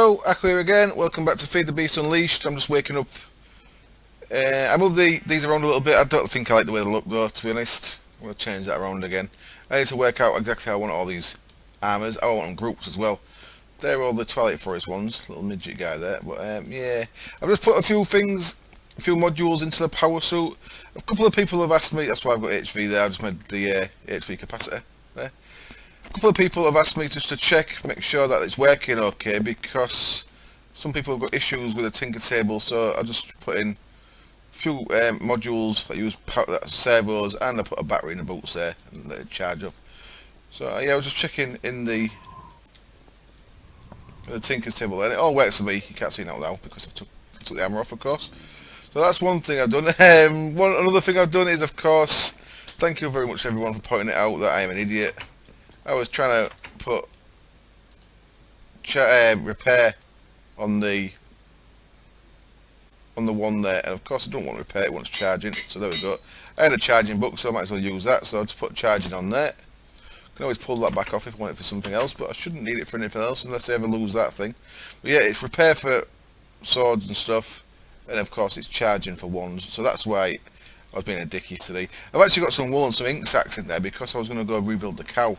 Hello, Aqua here again. Welcome back to FTB Unleashed. I'm just waking up. I moved these around a little bit. I don't think I like the way they look though, to be honest. I'm going to change that around again. I need to work out exactly how I want all these armours. I want them groups as well. They're all the Twilight Forest ones. Little midget guy there. But yeah, I've just put a few things, a few modules into the power suit. A couple of people have asked me, that's why I've got HV there. I just made the HV capacitor there. A couple of people have asked me just to check, make sure that it's working okay, because some people have got issues with the tinker table, so I just put in a few modules that use servos, and I put a battery in the boots there and let it charge up. So yeah, I was just checking in the tinker's table there, and it all works for me. You can't see it now because I took the hammer off, of course. So that's one thing I've done. Another thing I've done is, of course, thank you very much everyone for pointing it out that I am an idiot. I was trying to put repair on the one there, and of course I don't want repair, it wants charging, so there we go. I had a charging book, so I might as well use that, so I just put charging on there. I can always pull that back off if I want it for something else, but I shouldn't need it for anything else unless I ever lose that thing. But yeah, it's repair for swords and stuff, and of course it's charging for wands, so that's why I was being a dick yesterday. I've actually got some wool and some ink sacks in there because I was going to go rebuild the cow.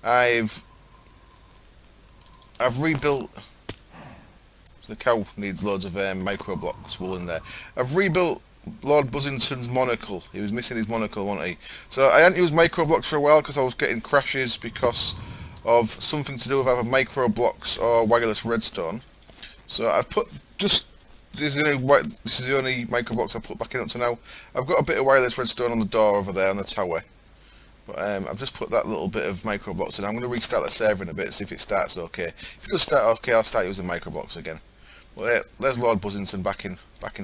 I've rebuilt. The cow needs loads of micro blocks wool in there. I've rebuilt Lord Buzzington's monocle. He was missing his monocle, wasn't he? So I hadn't used micro blocks for a while because I was getting crashes because of something to do with either micro blocks or wireless redstone. So I've put this is the only micro blocks I've put back in up to now. I've got a bit of wireless redstone on the door over there on the tower. But I've just put that little bit of micro blocks in. I'm going to restart the server in a bit, see if it starts okay. If it does start okay, I'll start using micro blocks again. Well, yeah, there's Lord Buzzington back in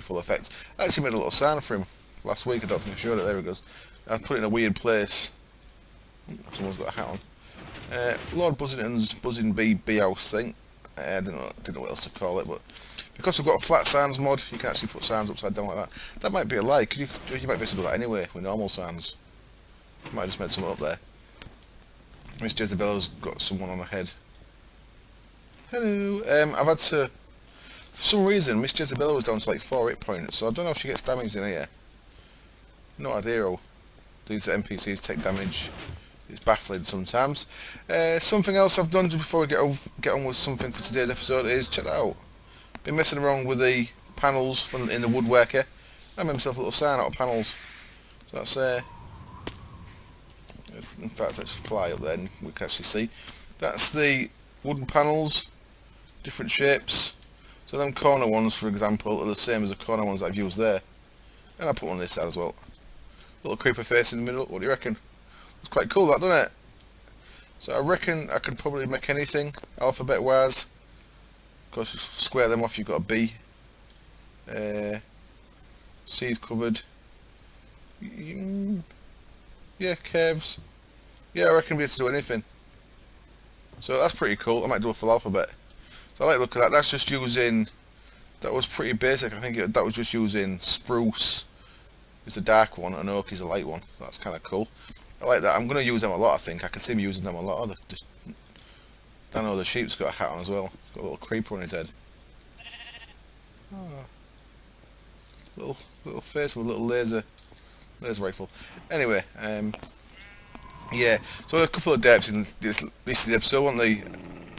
full effect. I actually made a little sign for him last week. I don't think I showed it. There he goes. I put it in a weird place. Someone's got a hat on. Lord Buzzington's buzzing bee house thing. I didn't know what else to call it, but because we've got a flat sands mod, you can actually put sands upside down like that. That might be a lie. You might be able to do that anyway with normal sands. Might have just made something up there. Miss Jezebel's got someone on her head. Hello. I've had to. For some reason, Miss Jezebel was down to like 4 hit points, so I don't know if she gets damaged in here. No idea how these NPCs take damage. It's baffling sometimes. Something else I've done just before we get on with something for today's episode is, check that out. Been messing around with the panels in the woodworker. I made myself a little sign out of panels. So that's in fact, let's fly up there and we can actually see. That's the wooden panels, different shapes. So them corner ones, for example, are the same as the corner ones that I've used there. And I put one on this side as well. Little creeper face in the middle, what do you reckon? It's quite cool that, doesn't it? So I reckon I could probably make anything, alphabet-wise. Of course, you square them off, you've got a B. C's covered. Yeah, curves. Yeah, I reckon we'll be able to do anything. So that's pretty cool. I might do a full alphabet. So I like the look at that. That's just using. That was pretty basic. I think that was just using spruce. It's a dark one, and oak is a light one. So that's kind of cool. I like that. I'm going to use them a lot. I think I can see me using them a lot. I know the sheep's got a hat on as well. Got a little creeper on his head. Oh. Little face with a little laser rifle. Anyway, yeah. So a couple of depths in this episode, weren't they?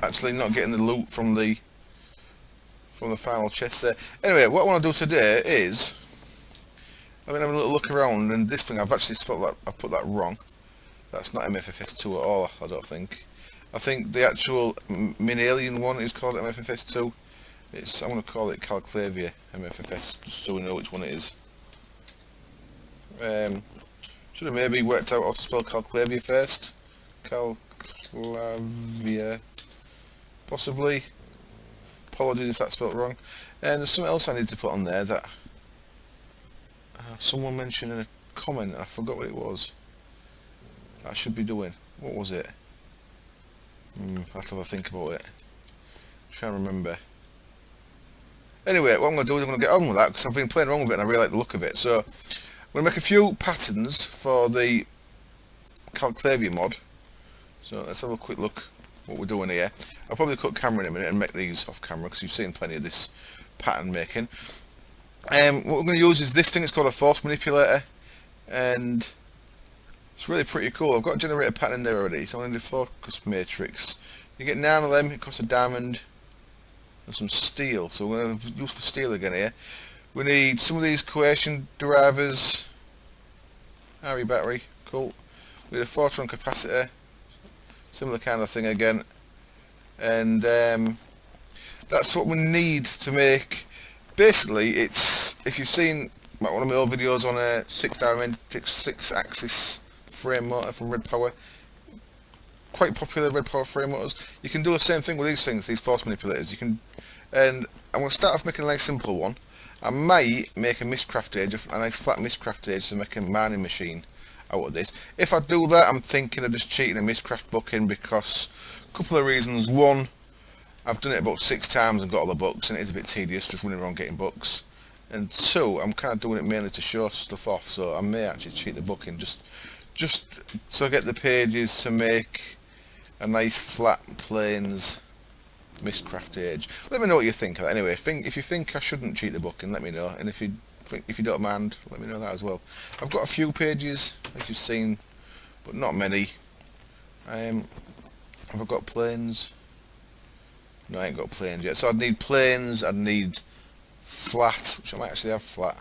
Actually, not getting the loot from the final chest there. Anyway, what I want to do today is, I've been having a little look around, and this thing I've actually felt that I put that wrong. That's not MFFS 2 at all. I don't think. I think the actual Min-Alien one is called MFFS 2. I'm going to call it Calclavia MFFS, just so we know which one it is. Should have maybe worked out how to spell Calclavia first. Calclavia. Possibly. Apologies if that's spelled wrong. And there's something else I need to put on there that someone mentioned in a comment, and I forgot what it was. I should be doing. What was it? I'll have to have a think about it. Try and remember. Anyway, what I'm going to do is I'm going to get on with that because I've been playing around with it and I really like the look of it. So I'm going to make a few patterns for the Calclavia mod. So let's have a quick look what we're doing here. I'll probably cut camera in a minute and make these off camera because you've seen plenty of this pattern making. What we're going to use is this thing. It's called a force manipulator, and it's really pretty cool. I've got a generator pattern in there already, so I'm going to do focus matrix. You get 9 of them. It costs a diamond and some steel, so we're going to use for steel again here. We need some of these coercion drivers. RE battery, cool. We need a photon capacitor, similar kind of thing again, and that's what we need to make. Basically, it's, if you've seen one of my old videos on a 6-axis frame motor from Red Power, quite popular Red Power frame motors, you can do the same thing with these things, these force manipulators. You can, and I'm going to start off making a nice simple one. I might make a miscraft edge, a nice flat miscraft edge to make a mining machine out of this. If I do that, I'm thinking of just cheating a miscraft booking because a couple of reasons. One, I've done it about 6 times and got all the books, and it is a bit tedious just running around getting books. And 2, I'm kind of doing it mainly to show stuff off, so I may actually cheat the booking just so I get the pages to make a nice flat plains miscraft edge. Let me know what you think of that. Anyway, if you think I shouldn't cheat the booking, let me know, and if you don't mind, let me know that as well. I've got a few pages, as you've seen, but not many. Have I got planes? No, I ain't got planes yet. So I'd need planes, I'd need flat, which I might actually have flat.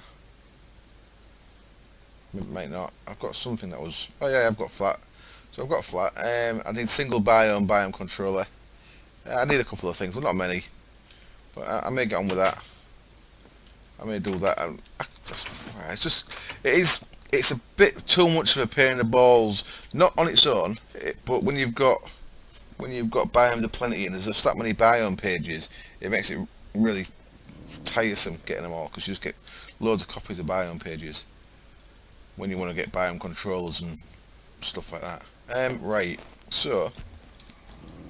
Might not. I've got something that was... Oh yeah, I've got flat. So I've got flat. I need single biome controller. I need a couple of things, well not many. But I may get on with that. I may do that. It's a bit too much of a pain in the balls. Not on its own, but when you've got biomes aplenty and there's just that many biome pages, it makes it really tiresome getting them all, because you just get loads of copies of biome pages when you want to get biome controllers and stuff like that. Right, so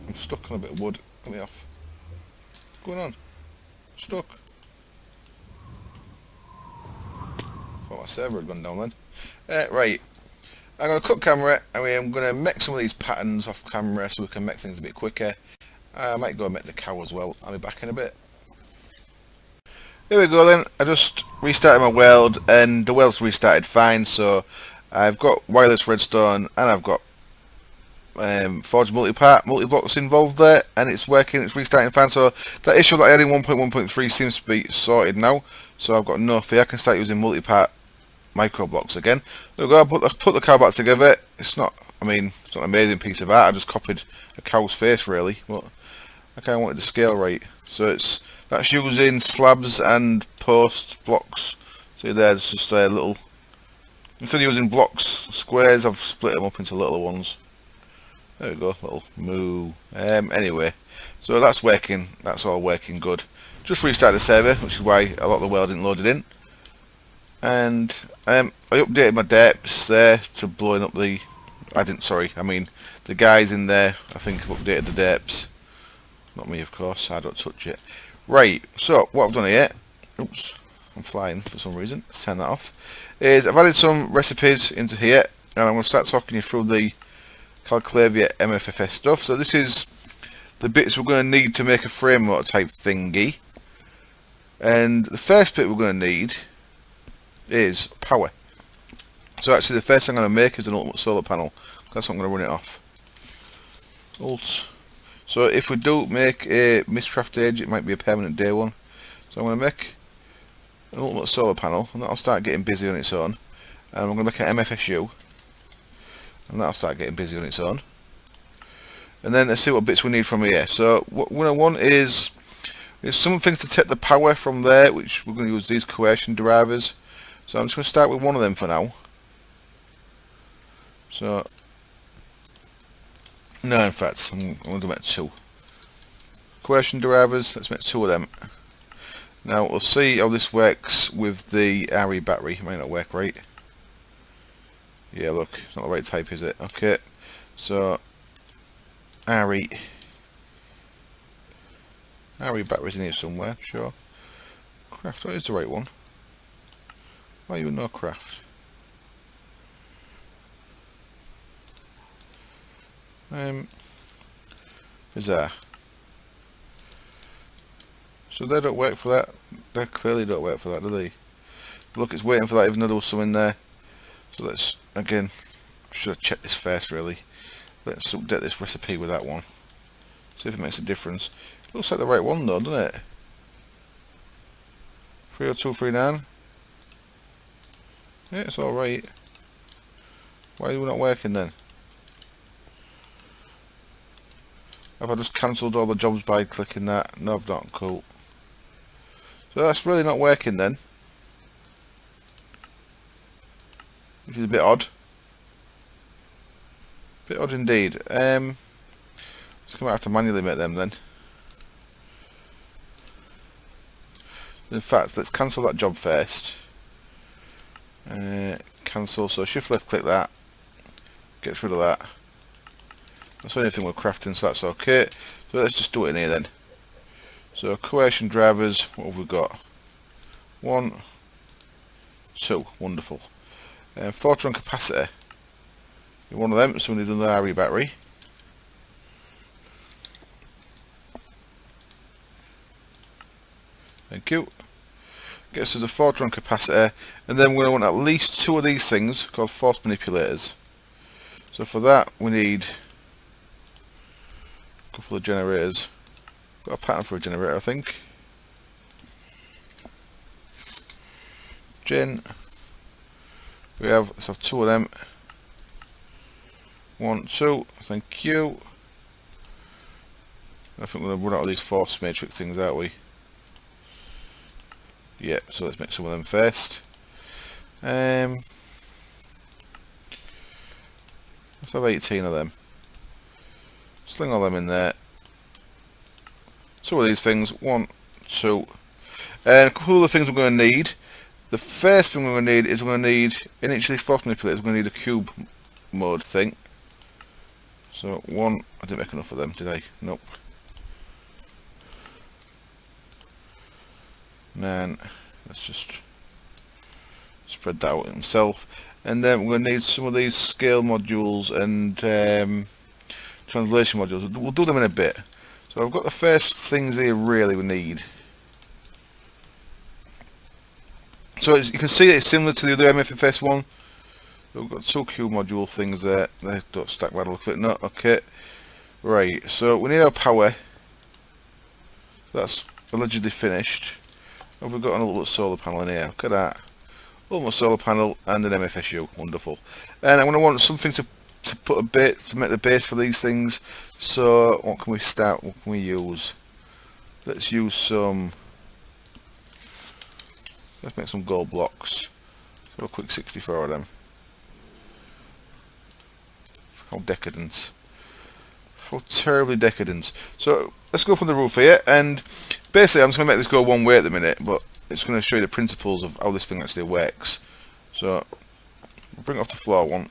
I'm stuck on a bit of wood. Let me off. What's going on? Stuck. Thought my server had gone down then. Right, I'm going to cut camera, and I'm going to make some of these patterns off camera so we can make things a bit quicker. I might go and make the cow as well. I'll be back in a bit. Here we go then. I just restarted my weld, and the weld's restarted fine. So I've got wireless redstone, and I've got forged multi-blocks involved there, and it's working. It's restarting fine. So that issue that I had in 1.1.3 seems to be sorted now. So I've got no fear. I can start using multi-part micro blocks again. There we go. I put the cow back together. It's not, I mean, it's not an amazing piece of art. I just copied a cow's face really, but I kind of wanted the scale right. So that's using slabs and post blocks. See there, it's just a little, instead of using blocks, squares, I've split them up into little ones. There we go, little moo. Anyway, so that's working. That's all working good. Just restarted the server, which is why a lot of the welding loaded in. And I updated my depths there to blowing up the... I mean the guys in there, I think have updated the depths. Not me, of course, I don't touch it. Right, so what I've done here... Oops, I'm flying for some reason. Let's turn that off. Is I've added some recipes into here, and I'm going to start talking you through the Calclavia MFFS stuff. So this is the bits we're going to need to make a frame motor type thingy. And the first bit we're going to need is power. So actually the first thing I'm going to make is an ultimate solar panel. That's what I'm going to run it off. Alt. So if we do make a miscraft edge, it might be a permanent day one. So I'm going to make an ultimate solar panel, and that'll start getting busy on its own. And I'm going to make an MFSU, and that'll start getting busy on its own. And then let's see what bits we need from here. So what I want is some things to take the power from there, which we're going to use these coercion drivers. So I'm just going to start with one of them for now. So, no, in fact, I'm going to make 2. Coercion drivers, let's make 2 of them. Now, we'll see how this works with the RE battery. It may not work right. Yeah, look, it's not the right type, is it? Okay, so, RE battery's in here somewhere, sure. Craft, what is the right one? Why you no craft? Bizarre. So they don't work for that. They clearly don't work for that, do they? Look, it's waiting for that even though there was some in there. So let's, again, should have checked this first really. Let's update this recipe with that one. See if it makes a difference. Looks like the right one though, doesn't it? 30239. Yeah, it's alright. Why are we not working then? Have I just cancelled all the jobs by clicking that? No, I've not. Cool. So that's really not working then. Which is a bit odd. Bit odd indeed. So I'm gonna have to manually make them then. In fact, let's cancel that job first. Cancel. So shift left click that. Gets rid of that. That's the only thing we're crafting, so that's okay. So let's just do it in here then. So coercion drivers, what have we got? 1, 2, wonderful. Photon capacitor. One of them, so we need another RE battery. Thank you. Gets us a photon capacitor, and then we're going to want at least 2 of these things called force manipulators. So for that we need a couple of generators. Got a pattern for a generator, I think. Let's have 2 of them. 1, 2, thank you. I think we're going to run out of these force matrix things, aren't we? Yeah, so let's make some of them first. Let's have 18 of them. Sling all them in there. 2 of these things, 1, 2. And a couple of the things we're going to need. The first thing we're going to need is we're going to need, in each of these force manipulators, we're going to need a cube mode thing. So 1, I didn't make enough of them, did I? Nope. 9, let's just spread that out himself. And then we're going to need some of these scale modules and translation modules. We'll do them in a bit. So I've got the first things here really we need. So as you can see, it's similar to the other MFFS one. We've got 2 cube module things there. They don't stack by the look of it. No, okay. Right, so we need our power. That's allegedly finished. And we've got an ultimate solar panel in here. Look at that. Ultimate solar panel and an MFSU. Wonderful. And I'm going to want something to put a bit to make the base for these things. So what can we start? What can we use? Let's use some. Let's make some gold blocks. So a quick 64 of them. How decadent. How terribly decadent. So let's go from the roof here, and basically I'm just going to make this go one way at the minute, but it's going to show you the principles of how this thing actually works. So I'll bring it off the floor one.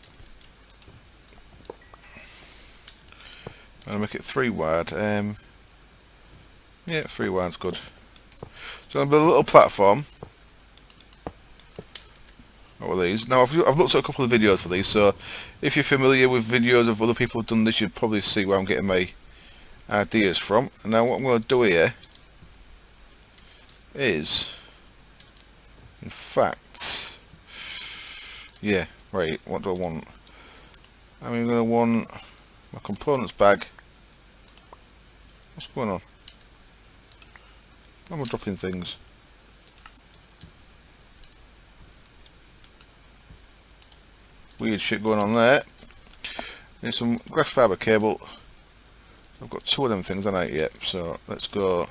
And I'll make it 3 wide. Yeah, 3 wide's good. So I'm going to build a little platform. What are these? Now I've looked at a couple of videos for these, so if you're familiar with videos of other people who've done this, you'd probably see where I'm getting my ideas from. And now what I'm going to do here is, in fact, yeah, right, what do I want? I'm going to want my components bag. What's going on? I'm dropping things. Weird shit going on there. Need some glass fibre cable. I've got 2 of them things, haven't I? Yep, so let's go.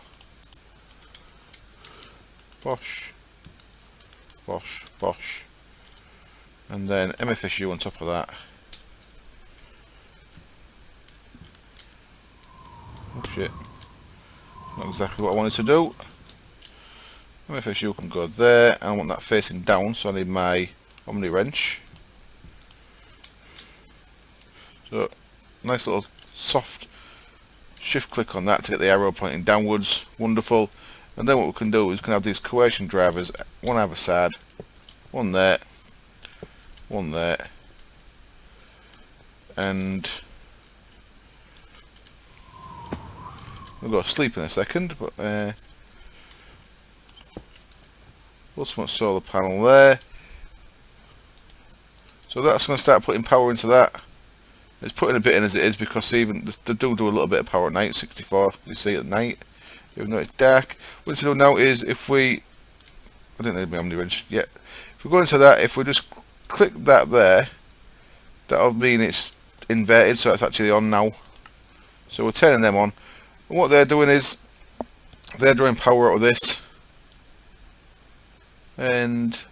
Bosh. Bosh. Bosh. And then MFSU on top of that. Oh shit. Not exactly what I wanted to do. MFSU can go there. I want that facing down, so I need my Omni wrench. So, nice little soft shift click on that to get the arrow pointing downwards. Wonderful. And then what we can do is we can have these coercion drivers, one either side, one there, We'll go to sleep in a second, but ultimate solar panel there. So that's going to start putting power into that. It's putting a bit in as it is, because even they do a little bit of power at night. 64, you see at night, even though it's dark. What to do now is, if we, I didn't need my omni wrench yet. If we go into that, if we just click that there, that'll mean it's inverted, so it's actually on now. So we're turning them on, and what they're doing is they're drawing power out of this, and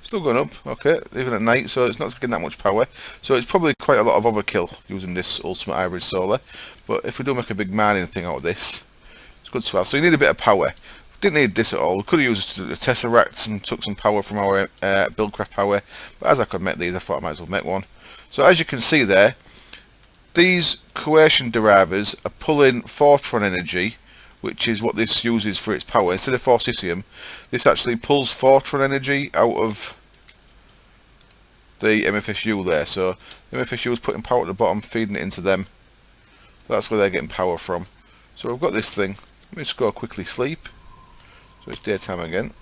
still going up, okay, even at night, so it's not getting that much power. So it's probably quite a lot of overkill using this ultimate hybrid solar, but if we do make a big mining thing out of this, it's good to have. So you need a bit of power. Didn't need this at all. We could have used the Tesseract and took some power from our Buildcraft power, but as I could make these, I thought I might as well make one. So as you can see there, these coercion derivers are pulling Fortron energy, which is what this uses for its power. Instead of Forcisium, this actually pulls Fortron energy out of the MFSU there. So the MFSU is putting power at the bottom, feeding it into them. That's where they're getting power from. So we've got this thing. Let me just go quickly sleep. So it's daytime again,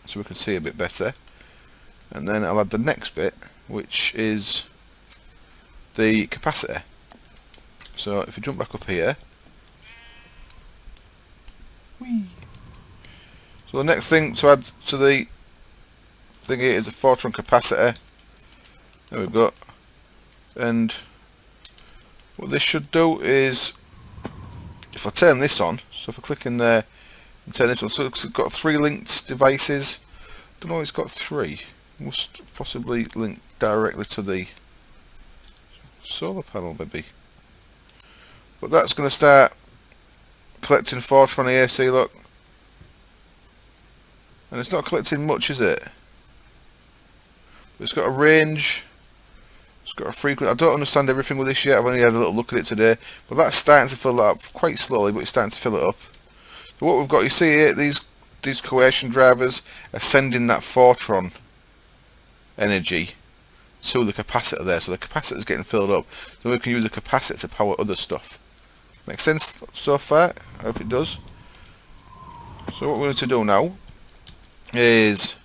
so we can see a bit better. And then I'll add the next bit, which is the capacitor. So if you jump back up here, whee. So the next thing to add to the thing here is a Fortron capacitor. There we go. And what this should do is, if I turn this on, so if I click in there and turn this on, so it's got 3 linked devices. Don't know why it's got 3. Must possibly link directly to the solar panel maybe. But that's going to start collecting Fortron here, see, look. And it's not collecting much, is it? It's got a range, it's got a frequency. I don't understand everything with this yet, I've only had a little look at it today. But that's starting to fill up quite slowly, but it's starting to fill it up. So what we've got, you see here, these coercion drivers are sending that Fortron energy to the capacitor there. So the capacitor is getting filled up. So we can use the capacitor to power other stuff. Makes sense so far? I hope it does. So what we're going to do now is,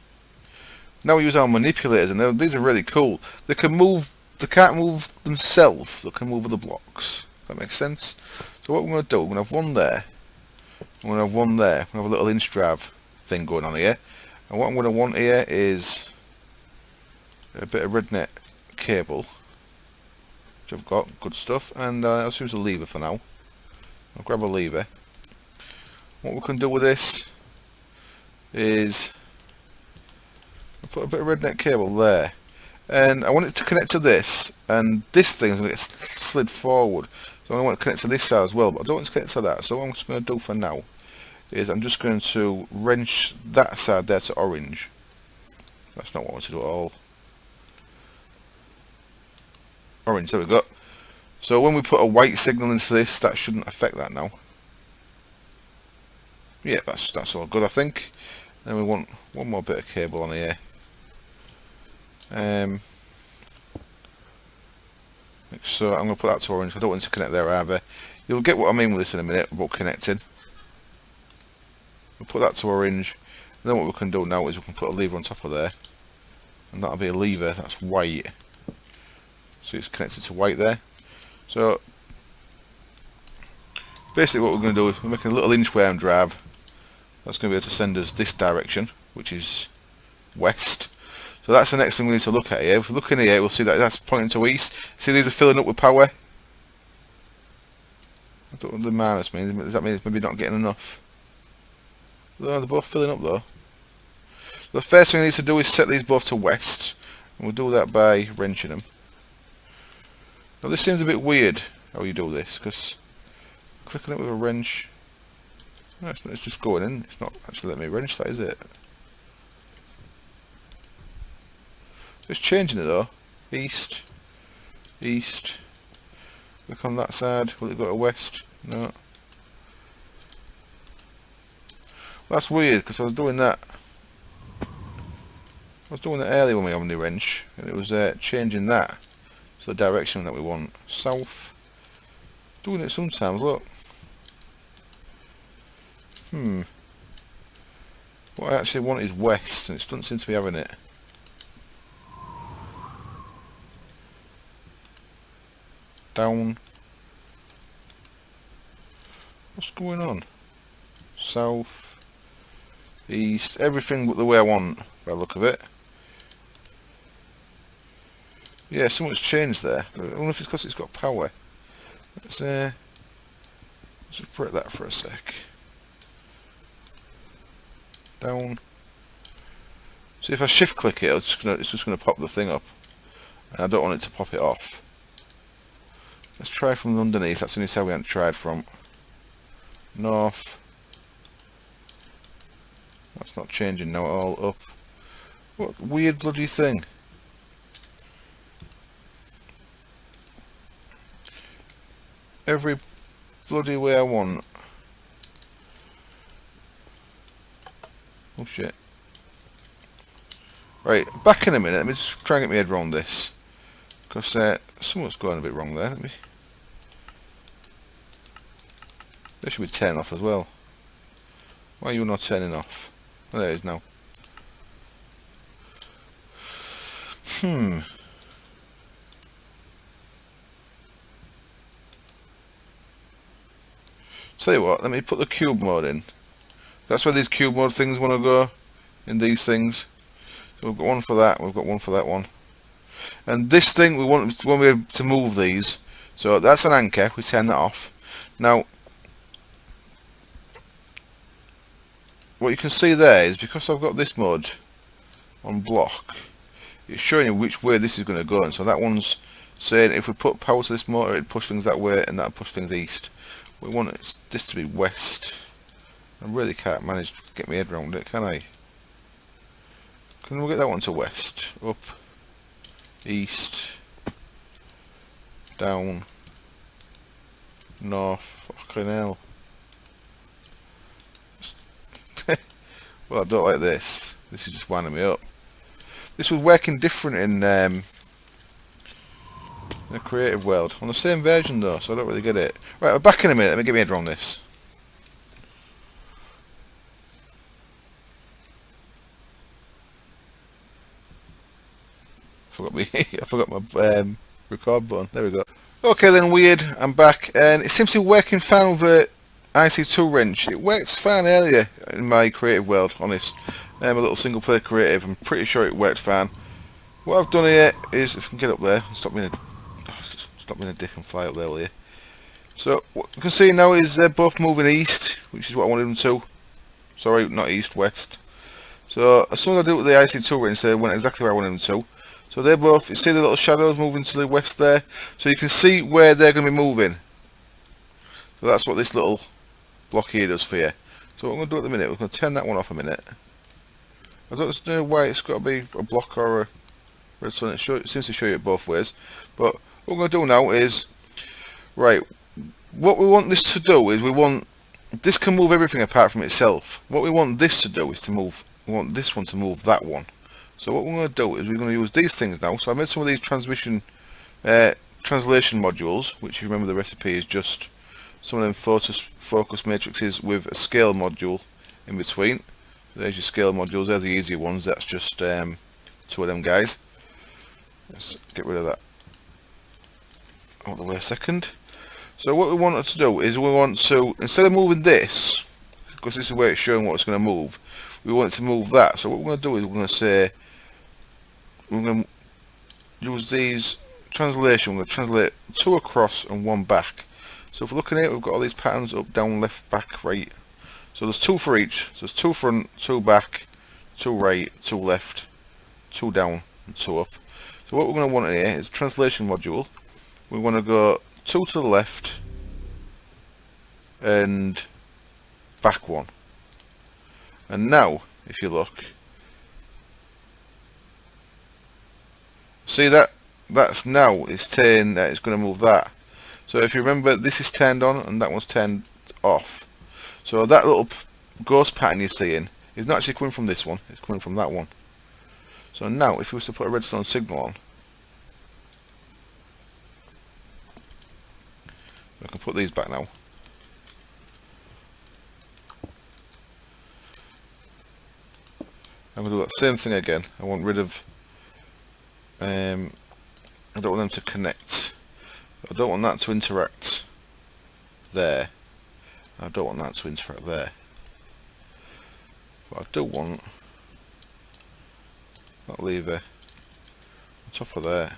now we use our manipulators, and these are really cool. They can move, they can't move themselves, they can move other blocks. That makes sense? So what we're going to do, we're going to have one there, we're going to have one there, we have a little inch drive thing going on here. And what I'm going to want here is a bit of rednet cable, which I've got, good stuff, and I'll use a lever for now. I'll grab a lever. What we can do with this is I'll put a bit of rednet cable there, and I want it to connect to this, and this thing is going to get slid forward, so I want to connect to this side as well, but I don't want to connect to that. So what I'm just going to do for now is I'm just going to wrench that side there to orange. That's not what I want to do at all. Orange, there we go. So when we put a white signal into this, that shouldn't affect that now. Yeah, that's all good, I think. Then we want one more bit of cable on here. So I'm going to put that to orange. I don't want it to connect there either. You'll get what I mean with this in a minute about connecting. We'll put that to orange. And then what we can do now is we can put a lever on top of there, and that'll be a lever that's white. So it's connected to white there. So basically what we're going to do is we're making a little inch worm drive that's going to be able to send us this direction, which is west. So that's the next thing we need to look at here. If we look in here, we'll see that that's pointing to east. See, these are filling up with power. I don't know what the minus means. Does that mean it's maybe not getting enough? No, they're both filling up though. The first thing we need to do is set these both to west, and we'll do that by wrenching them. Now this seems a bit weird how you do this, because clicking it with a wrench, no, it's just going in. It's not actually letting me wrench that, is it? It's changing it though. East, east. Look on that side. Will it go to west? No. Well, that's weird, because I was doing that. I was doing that earlier when we had the wrench, and it was changing that. So the direction that we want. South. Doing it sometimes, look. What I actually want is west, and it doesn't seem to be having it. Down. What's going on? South, east, everything but the way I want, by the look of it. Yeah, something's changed there. I wonder if it's because it's got power. Let's just put that for a sec. Down. See, if I shift click it, it's just gonna pop the thing up, and I don't want it to pop it off. Let's try from underneath. That's the only side we haven't tried from. North. That's not changing now at all. Up. What weird bloody thing. Every bloody way I want. Oh shit. Right, back in a minute. Let me just try and get my head around this. Because something's going a bit wrong there. There should be 10 off as well. Why are you not turning off? Oh, there it is now. Tell you what, let me put the cube mode in. That's where these cube mode things want to go, in these things. So we've got one for that, we've got one for that one. And this thing, we want to be able to move these. So that's an anchor, we turn that off. Now, what you can see there is, because I've got this mode on block, it's showing you which way this is going to go. And so that one's saying if we put power to this motor, it'd push things that way, and that'll push things east. We want this to be west. I really can't manage to get my head around it, can I? Can we get that one to west? Up, east, down, north. Fucking hell. Well, I don't like this. This is just winding me up. This was working different in the creative world. On the same version though, so I don't really get it. Right, we're back in a minute. Let me get my head around this. I forgot my record button. There we go. Okay then, weird. I'm back, and it seems to be working fine with the IC2 wrench. It worked fine earlier in my creative world, honest. A little single player creative. I'm pretty sure it worked fine. What I've done here is, if I can get up there, stop being a dick and fly up there, will you? So what you can see now is they're both moving east, which is what I wanted them to. Sorry, not east, west. So as soon as I do it with the IC2 wrench, they went exactly where I wanted them to. So they're both, you see the little shadows moving to the west there? So you can see where they're going to be moving. So that's what this little block here does for you. So what I'm going to do at the minute, we're going to turn that one off a minute. I don't know why it's got to be a block or a redstone. It seems to show you it both ways. But what we're going to do now is, right, what we want this to do is this can move everything apart from itself. What we want this to do is we want this one to move that one. So what we're going to do is we're going to use these things now. So I made some of these translation modules, which if you remember the recipe is just some of them focus matrices with a scale module in between. So there's your scale modules, they're the easier ones. That's just two of them guys. Let's get rid of that out of the way a second. So what we want to do is we want to, instead of moving this, because this is where it's showing what it's going to move, we want it to move that. So what we're going to do is we're going to say, we're going to use these translation. We're going to translate 2 across and 1 back. So if we're looking at it, we've got all these patterns: up, down, left, back, right. So there's 2 for each. So there's 2 front, 2 back, 2 right, 2 left, 2 down, and 2 up. So what we're going to want here is translation module. We want to go 2 to the left and back 1. And now, if you look, see that's now it's turned, it's going to move that. So if you remember, this is turned on and that one's turned off. So that little ghost pattern you're seeing is not actually coming from this one, it's coming from that one. So now if we was to put a redstone signal on, I can put these back now. I'm going to do that same thing again. I want rid of, I don't want them to connect. I don't want that to interact there. I don't want that to interact there. But I do want that lever on top of there.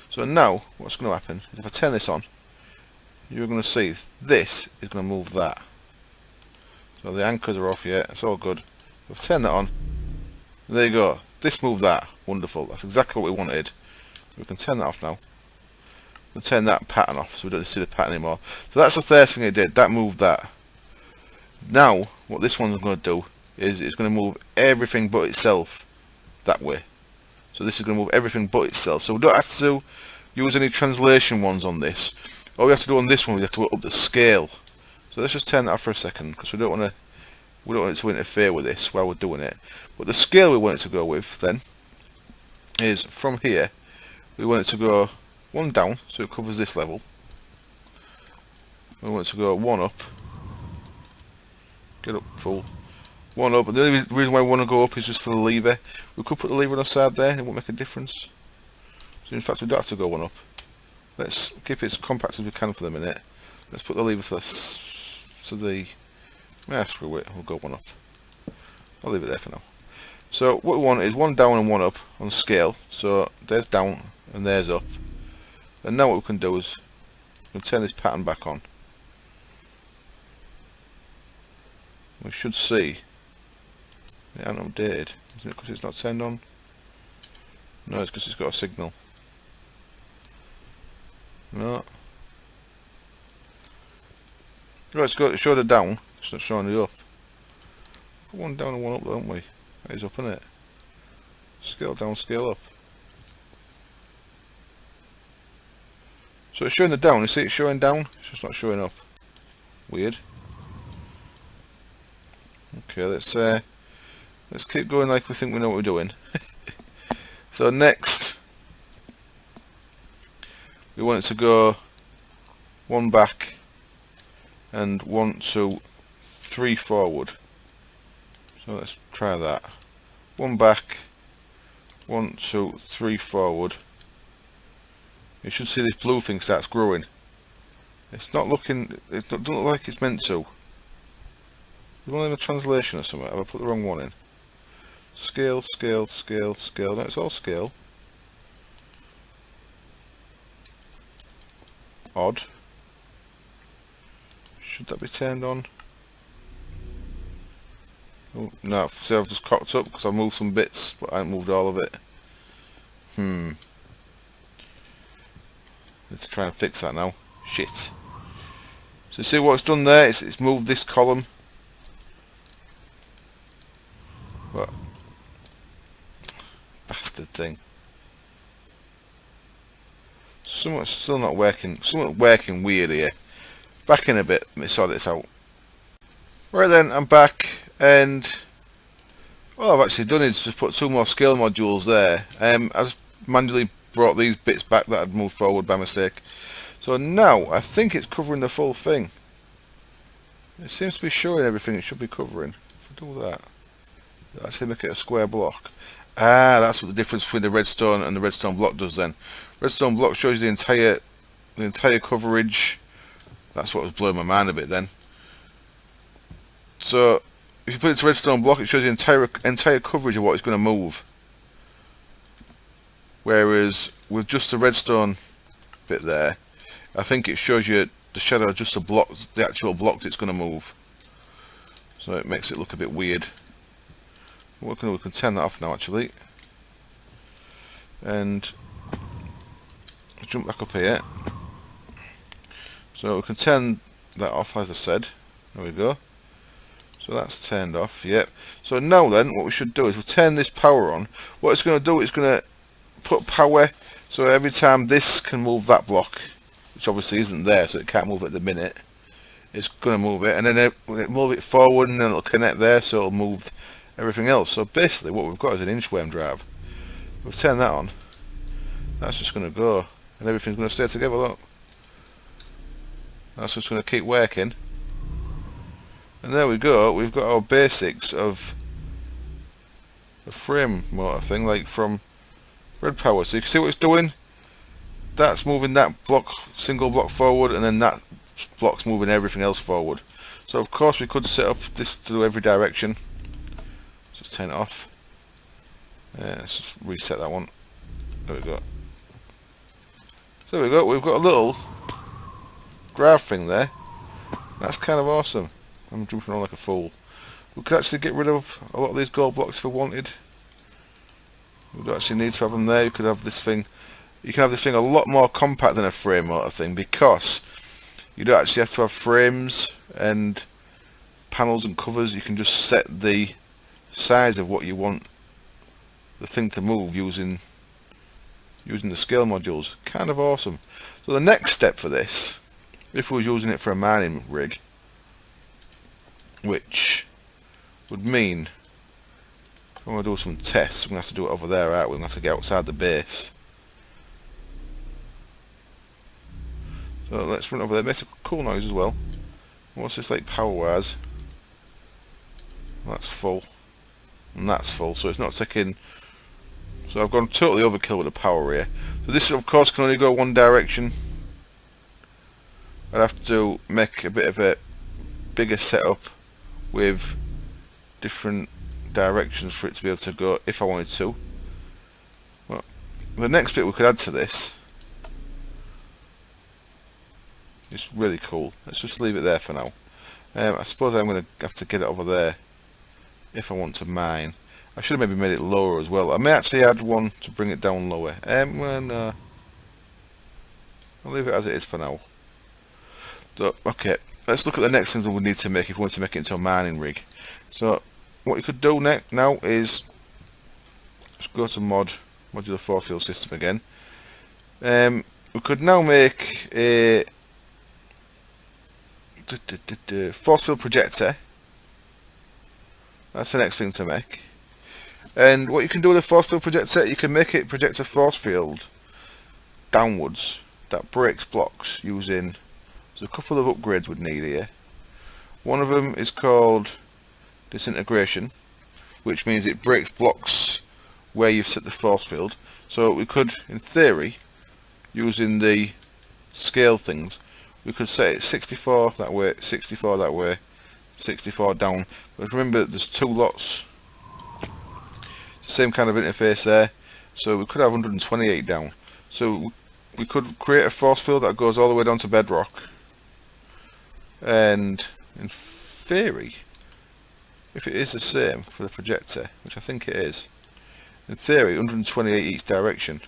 So now, what's going to happen is if I turn this on, you're going to see this is going to move that. So the anchors are off yet, it's all good. If I turn that on, there you go. This moved that. Wonderful. That's exactly what we wanted. We can turn that off now. We'll turn that pattern off so we don't see the pattern anymore. So that's the first thing it did. That moved that. Now, what this one's going to do is it's going to move everything but itself that way. So this is going to move everything but itself. So we don't have to use any translation ones on this. All we have to do on this one, we have to go up the scale. So let's just turn that off for a second because we don't want it to interfere with this while we're doing it. But the scale we want it to go with then is from here. We want it to go one down so it covers this level. We want it to go one up. Get up full. One up. And the only reason why we want to go up is just for the lever. We could put the lever on the side there, it won't make a difference. So in fact we don't have to go one up. Let's keep it as compact as we can for the minute. Let's put the lever to the screw it, we'll go one up. I'll leave it there for now. So what we want is one down and one up on the scale. So there's down and there's up. And now what we can do is we can turn this pattern back on. We should see it hasn't updated. Isn't it because it's not turned on? No, it's because it's got a signal. No. Right, it's got it showed it down, it's not showing it up. Got one down and one up, don't we? That is up, isn't it? Scale down, scale up. So it's showing the down, you see it's showing down, it's just not showing up. Weird. Okay, let's keep going like we think we know what we're doing. So next, we want it to go one back and 1, 2, 3 forward. So let's try that. One back, 1, 2, 3 forward. You should see this blue thing starts growing. It's not looking, it doesn't look like it's meant to. You want to have a translation or something? Have I put the wrong one in? Scale, scale, scale, scale. No, it's all scale. Odd. Should that be turned on? Oh, no, see I've just cocked up because I've moved some bits, but I haven't moved all of it. Let's try and fix that now. Shit. So see what it's done there? It's moved this column. What? Bastard thing. Something's still not working. Something's working weird here. Back in a bit, let me sort this out. Right then, I'm back, and all I've actually done is just put 2 more scale modules there. I just manually brought these bits back that I'd moved forward by mistake. So now, I think it's covering the full thing. It seems to be showing everything it should be covering. If I do that, it'll actually make it a square block. Ah, that's what the difference between the redstone and the redstone block does then. Redstone block shows you the entire coverage. That's what was blowing my mind a bit then. So if you put it to redstone block, it shows the entire coverage of what it's going to move. Whereas with just the redstone bit there, I think it shows you the shadow of just the actual block it's going to move. So it makes it look a bit weird. We can turn that off now actually, and jump back up here. So we can turn that off as I said. There we go. So that's turned off. Yep. So now then, what we should do is we'll turn this power on. What it's going to do is going to put power. So every time this can move that block, which obviously isn't there, so it can't move at the minute. It's going to move it, and then it'll move it forward, and then it'll connect there, so it'll move everything else. So basically what we've got is an inchworm drive. We've turned that on. That's just going to go, and everything's going to stay together. Look, that's just going to keep working, and there we go. We've got our basics of a frame motor thing, like from Red Power. So you can see what it's doing. That's moving that block, single block forward, and then that block's moving everything else forward. So of course we could set up this to do every direction. Just turn it off. Let's just reset that one. There we go. So there we go. We've got a little drive thing there. That's kind of awesome. I'm jumping on like a fool. We could actually get rid of a lot of these gold blocks if we wanted. We don't actually need to have them there. You could have this thing. You can have this thing a lot more compact than a frame motor thing, because you don't actually have to have frames and panels and covers. You can just set the size of what you want the thing to move using the scale modules. Kind of awesome. So the next step for this, if we was using it for a mining rig, which would mean if I want to do some tests, we're going to have to do it over there, aren't we? We're going to have to get outside the base. So let's run over there. It makes a cool noise as well. What's this like power wise? That's full. And that's full, so it's not taking. So I've gone totally overkill with the power here. So this of course can only go one direction. I'd have to make a bit of a bigger setup with different directions for it to be able to go if I wanted to. Well, the next bit we could add to this is really cool. Let's just leave it there for now. I suppose I'm going to have to get it over there if I want to mine. I should have maybe made it lower as well. I may actually add one to bring it down lower. Well, no. I'll leave it as it is for now. So, okay, let's look at the next things that we need to make if we want to make it into a mining rig. So, what you could do now is just go to modular force field system again. We could now make a force field projector. That's the next thing to make. And what you can do with a force field projector, you can make it project a force field downwards that breaks blocks using. There's a couple of upgrades we'd need here. One of them is called disintegration, which means it breaks blocks where you've set the force field. So we could, in theory, using the scale things, we could set it 64 that way, 64 that way, 64 down. But remember, there's two lots. Same kind of interface there. So we could have 128 down. So we could create a force field that goes all the way down to bedrock. And in theory, if it is the same for the projector, which I think it is, in theory 128 each direction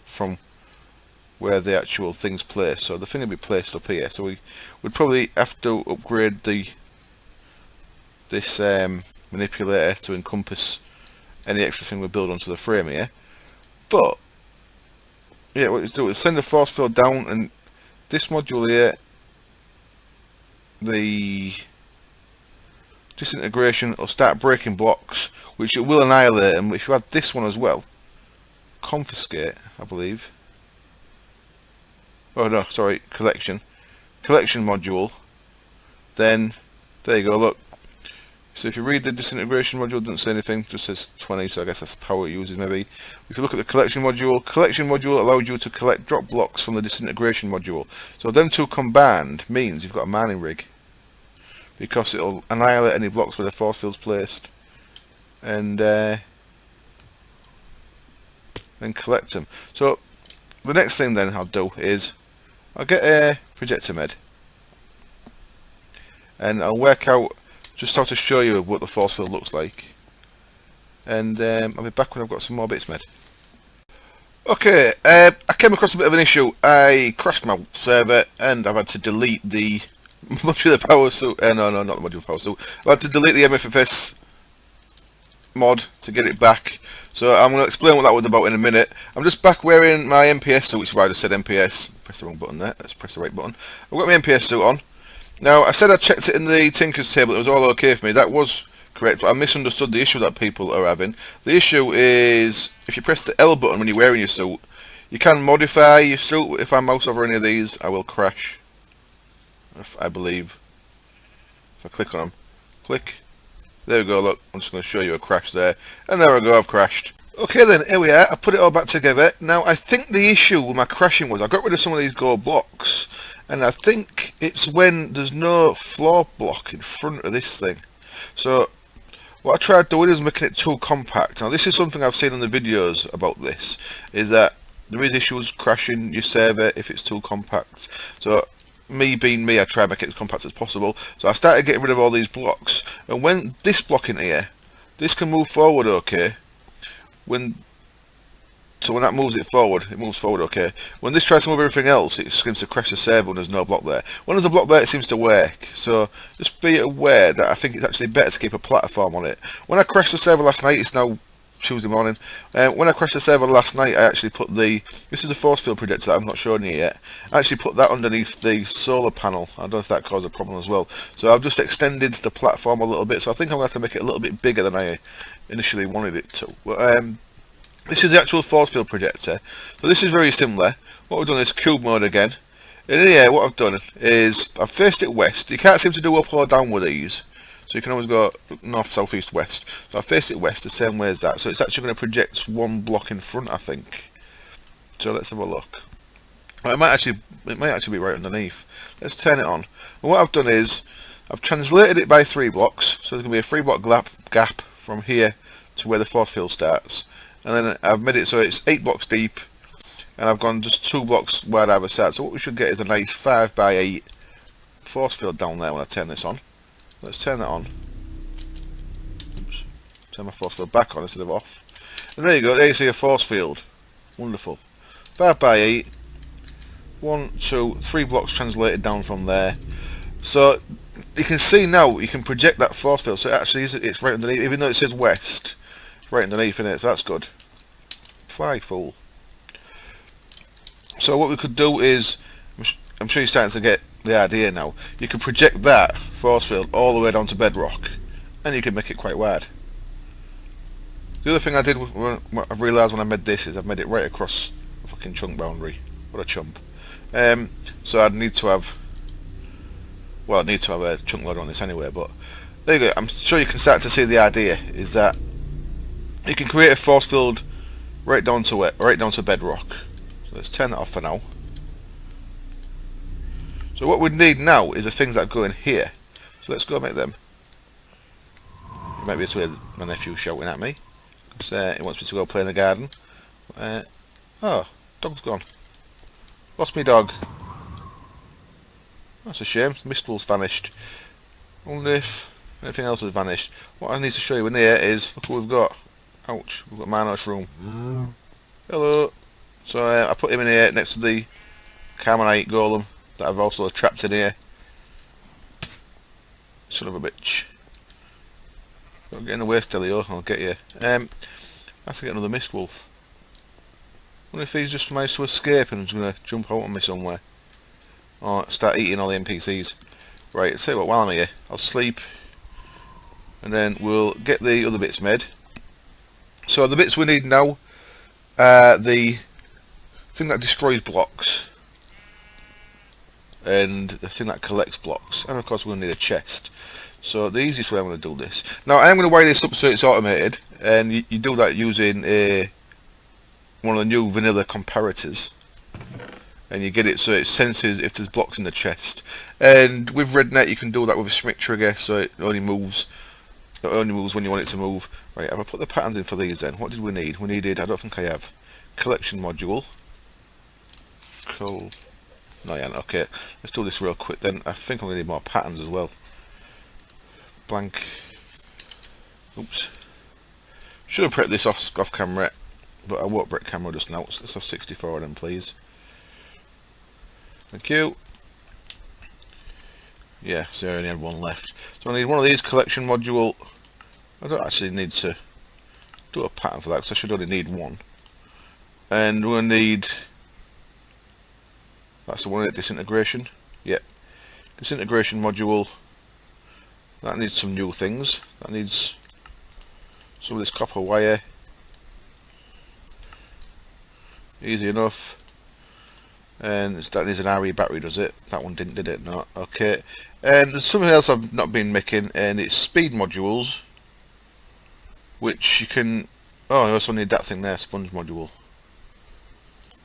from where the actual thing's placed. So the thing would be placed up here. So we would probably have to upgrade this manipulator to encompass any extra thing we build onto the frame here. But yeah, what it's do is send the force field down, and this module here, the disintegration will start breaking blocks, which it will annihilate them. If you add this one as well, confiscate, I believe. Oh no, sorry, collection module. Then there you go. Look. So if you read the disintegration module, it doesn't say anything, just says 20, so I guess that's the power it uses maybe. If you look at the collection module allows you to collect drop blocks from the disintegration module. So them two combined means you've got a mining rig, because it'll annihilate any blocks where the force field's placed, and then collect them. So the next thing then I'll do is I'll get a projector med, and I'll work out just how to show you what the force field looks like, and I'll be back when I've got some more bits made. Okay, I came across a bit of an issue. I crashed my server and I've had to delete the modular power suit. No, not the modular power suit. I've had to delete the MFFS mod to get it back. So I'm going to explain what that was about in a minute. I'm just back wearing my MPS suit, which is why I just said MPS. Press the wrong button there. Let's press the right button. I've got my MPS suit on. Now, I said I checked it in the Tinker's table, it was all okay for me. That was correct, but I misunderstood the issue that people are having. The issue is, if you press the L button when you're wearing your suit, you can modify your suit. If I mouse over any of these, I will crash, I believe. If I click on them, click, There we go, look, I'm just going to show you a crash there. And there we go, I've crashed. Okay then, here we are, I put it all back together. Now, I think the issue with my crashing was I got rid of some of these gold blocks. And I think it's when there's no floor block in front of this thing. So, what I tried doing is making it too compact. Now, this is something I've seen in the videos about this, is that there is issues crashing your server if it's too compact. So, me being me, I try to make it as compact as possible. So I started getting rid of all these blocks. And when this block in here, this can move forward okay. So when that moves it forward, it moves forward okay. When this tries to move everything else, it seems to crash the server when there's no block there. When there's a block there, it seems to work. So just be aware that I think it's actually better to keep a platform on it. When I crashed the server last night, it's now Tuesday morning. When I crashed the server last night, I actually put this is a force field projector that I've not shown you yet. I actually put that underneath the solar panel. I don't know if that caused a problem as well. So I've just extended the platform a little bit. So I think I'm going to have to make it a little bit bigger than I initially wanted it to. But, this is the actual force field projector. So this is very similar. What we've done is cube mode again. And in here, what I've done is I've faced it west. You can't seem to do up or down with these. So you can always go north, south, east, west. So I faced it west the same way as that. So it's actually going to project one block in front, I think. So let's have a look. Well, it might actually be right underneath. Let's turn it on. And what I've done is I've translated it by 3 blocks. So there's going to be a 3 block gap from here to where the force field starts. And then I've made it so it's 8 blocks deep, and I've gone just 2 blocks wide either side. So what we should get is a nice 5x8 force field down there when I turn this on. Let's turn that on. Oops. Turn my force field back on instead of off. And there you go, there you see a force field. Wonderful. 5x8. 1, 2, 3 blocks translated down from there. So you can see now, you can project that force field. So it actually it's right underneath, even though it says west. Right underneath in it, so that's good. Fly fool. So what we could do is, I'm sure you're starting to get the idea now. You can project that force field all the way down to bedrock, and you can make it quite wide. The other thing I did, what I've realised when I made this, is I've made it right across the fucking chunk boundary. What a chump. So I'd need to have, well, I need to have a chunk loader on this anyway. But there you go. I'm sure you can start to see the idea. Is that you can create a force field right down to it, right down to bedrock. So let's turn that off for now. So what we need now is the things that go in here. So let's go make them. You might be able to hear my nephew shouting at me. He wants me to go play in the garden. Oh, dog's gone. Lost me dog. That's a shame. Mistwolf's vanished. I wonder if anything else has vanished. What I need to show you in here is, look what we've got. Ouch, we've got Manos room. Hello. So I put him in here next to the Carmonite golem that I've also trapped in here. Son of a bitch. Don't get in the way, Stelio, I'll get you. I have to get another Mist Wolf. I wonder if he's just managed to escape and is going to jump out on me somewhere. Or start eating all the NPCs. Right, let's see what, while I'm here, I'll sleep. And then we'll get the other bits made. So the bits we need now are the thing that destroys blocks and the thing that collects blocks, and of course we're going to need a chest. So the easiest way I'm going to do this, now I am going to wire this up so it's automated, and you do that using one of the new vanilla comparators, and you get it so it senses if there's blocks in the chest. And with RedNet you can do that with a Schmidt trigger, so it only moves when you want it to move. Right, have I put the patterns in for these then? What did we need? We needed, I don't think I have, collection module. Cool. No, yeah, okay. Let's do this real quick then. I think I'm going to need more patterns as well. Blank. Oops. Should have prepped this off camera, but I won't break camera just now. Let's have 64 of them, please. Thank you. Yeah, so I only have one left. So I need one of these collection module. I don't actually need to do a pattern for that because I should only need one. And we're going to need, that's the one, disintegration. Yep. Disintegration module. That needs some new things. That needs some of this copper wire. Easy enough. And that needs an RE battery, does it? That one didn't, did it? No. Okay. And there's something else I've not been making, and it's speed modules. which you can... Oh, you also need that thing there, sponge module.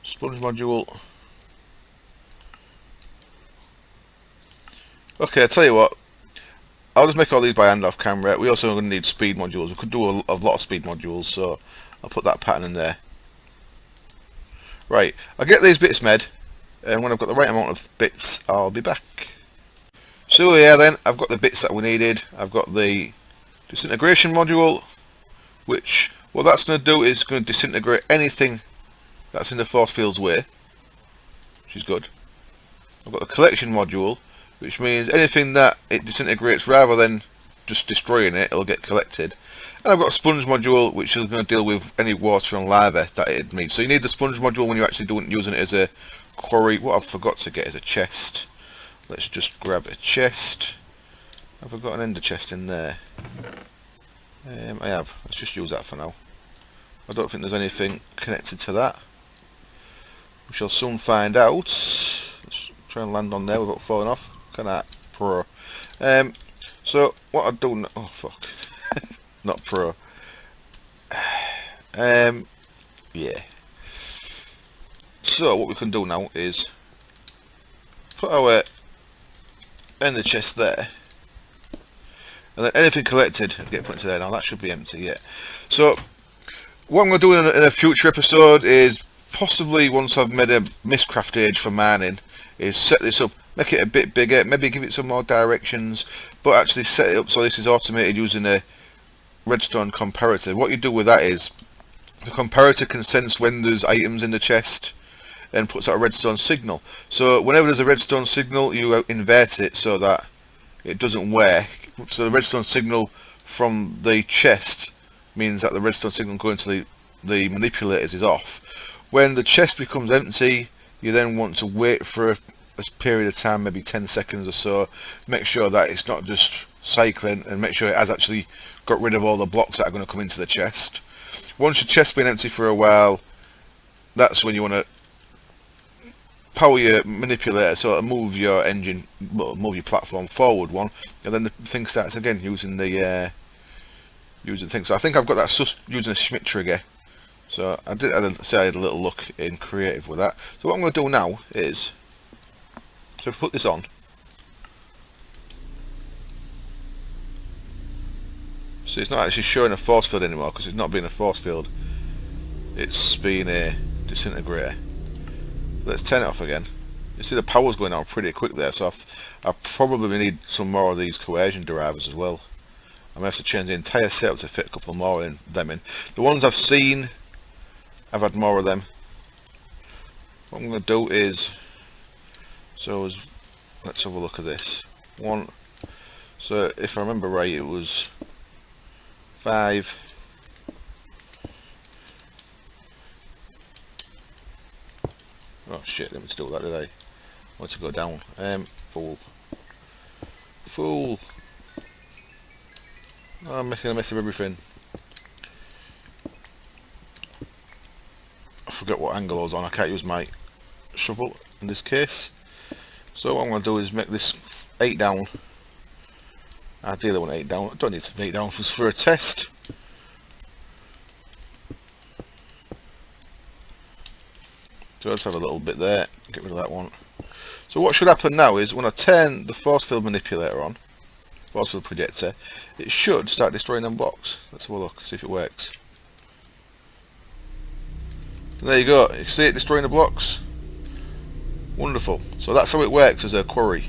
Sponge module. Okay, I'll tell you what. I'll just make all these by hand off camera. We also going to need speed modules. We could do a lot of speed modules, so I'll put that pattern in there. Right, I'll get these bits made, and when I've got the right amount of bits, I'll be back. So yeah then, I've got the bits that we needed. I've got the disintegration module, which what that's going to do is going to disintegrate anything that's in the force field's way, which is good. I've got the collection module, which means anything that it disintegrates, rather than just destroying it, it'll get collected. And I've got a sponge module, which is going to deal with any water and lava that it needs. So you need the sponge module when you're actually using it as a quarry. What I've forgot to get is a chest. Let's just grab a chest. Have I got an ender chest in there? I have. Let's just use that for now. I don't think there's anything connected to that. We shall soon find out. Let's try and land on there without falling off. Kind of pro. So what I do now? Oh fuck. Not pro. Yeah. So what we can do now is put our ender chest there, and then anything collected get put into there. Now that should be empty. Yeah. So what I'm going to do in a future episode is, possibly once I've made a Mistcraft age for mining, is set this up, make it a bit bigger, maybe give it some more directions, but actually set it up so this is automated using a redstone comparator. What you do with that is the comparator can sense when there's items in the chest and puts out a redstone signal. So whenever there's a redstone signal, you invert it so that it doesn't work. So the redstone signal from the chest means that the redstone signal going to the manipulators is off. When the chest becomes empty, you then want to wait for a period of time, maybe 10 seconds or so, make sure that it's not just cycling, and make sure it has actually got rid of all the blocks that are going to come into the chest. Once your chest's been empty for a while, that's when you want to power your manipulator so it'll move your engine, move your platform forward one, and then the thing starts again using the thing. So I think I've got that using a Schmidt trigger. So I had a little look in creative with that. So what I'm going to do now is, so put this on. So it's not actually showing a force field anymore, because it's not being a force field. It's being a disintegrator. Let's turn it off again. You see the power's going on pretty quick there, so I probably need some more of these coercion drivers as well. I may have to change the entire setup to fit a couple more in them in. The ones I've seen, I've had more of them. What I'm going to do is, let's have a look at this. One. So if I remember right, it was 5. Oh shit, didn't mean to do that, did I? I want to go down. Fool. Oh, I'm making a mess of everything. I forget what angle I was on. I can't use my shovel in this case. So what I'm going to do is make this 8 down. Ideally I want 8 down. I don't need to 8 down for a test. So let's have a little bit there, get rid of that one. So what should happen now is, when I turn the force field manipulator on, force field projector, it should start destroying them blocks. Let's have a look, see if it works. And there you go, you see it destroying the blocks? Wonderful. So that's how it works as a quarry.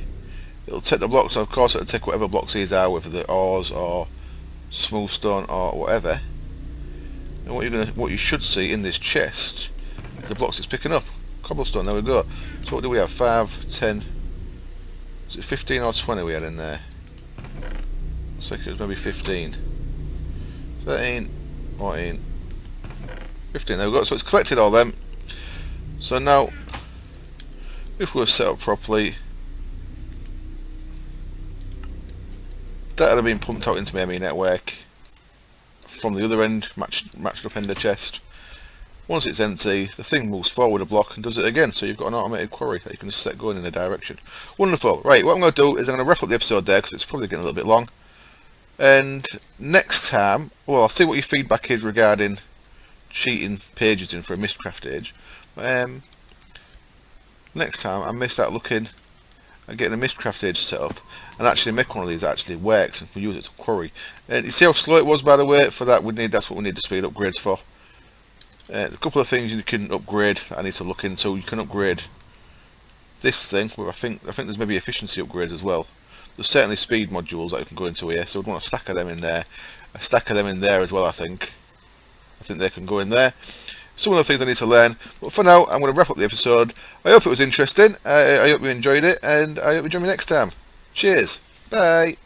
It'll take the blocks, and of course it'll take whatever blocks these are, whether they're ores or smooth stone or whatever. And what you should see in this chest, the blocks it's picking up. Cobblestone, there we go. So what do we have? 5, 10, is it 15 or 20 we had in there? I think it was maybe 15. 13, 14, 15, there we go. So it's collected all them. So now, if we were set up properly, that would have been pumped out into my ME network from the other end, matched up ender chest. Once it's empty, the thing moves forward a block and does it again, so you've got an automated quarry that you can just set going in a direction. Wonderful. Right, what I'm going to do is I'm going to wrap up the episode there, because it's probably getting a little bit long. And next time, well, I'll see what your feedback is regarding cheating pages in for a Mistcraft age. Next time I may start looking at getting a Mistcraft age set up and actually make one of these that actually works and we use it to Quarry. And you see how slow it was, by the way? For that, that's what we need the speed upgrades for. A couple of things you can upgrade that I need to look into. You can upgrade this thing, where I think there's maybe efficiency upgrades as well. There's certainly speed modules that you can go into here, so I'd want a stack of them in there. A stack of them in there as well, I think they can go in there. Some of the things I need to learn, but for now I'm going to wrap up the episode. I hope it was interesting, I hope you enjoyed it, and I hope you join me next time. Cheers, bye.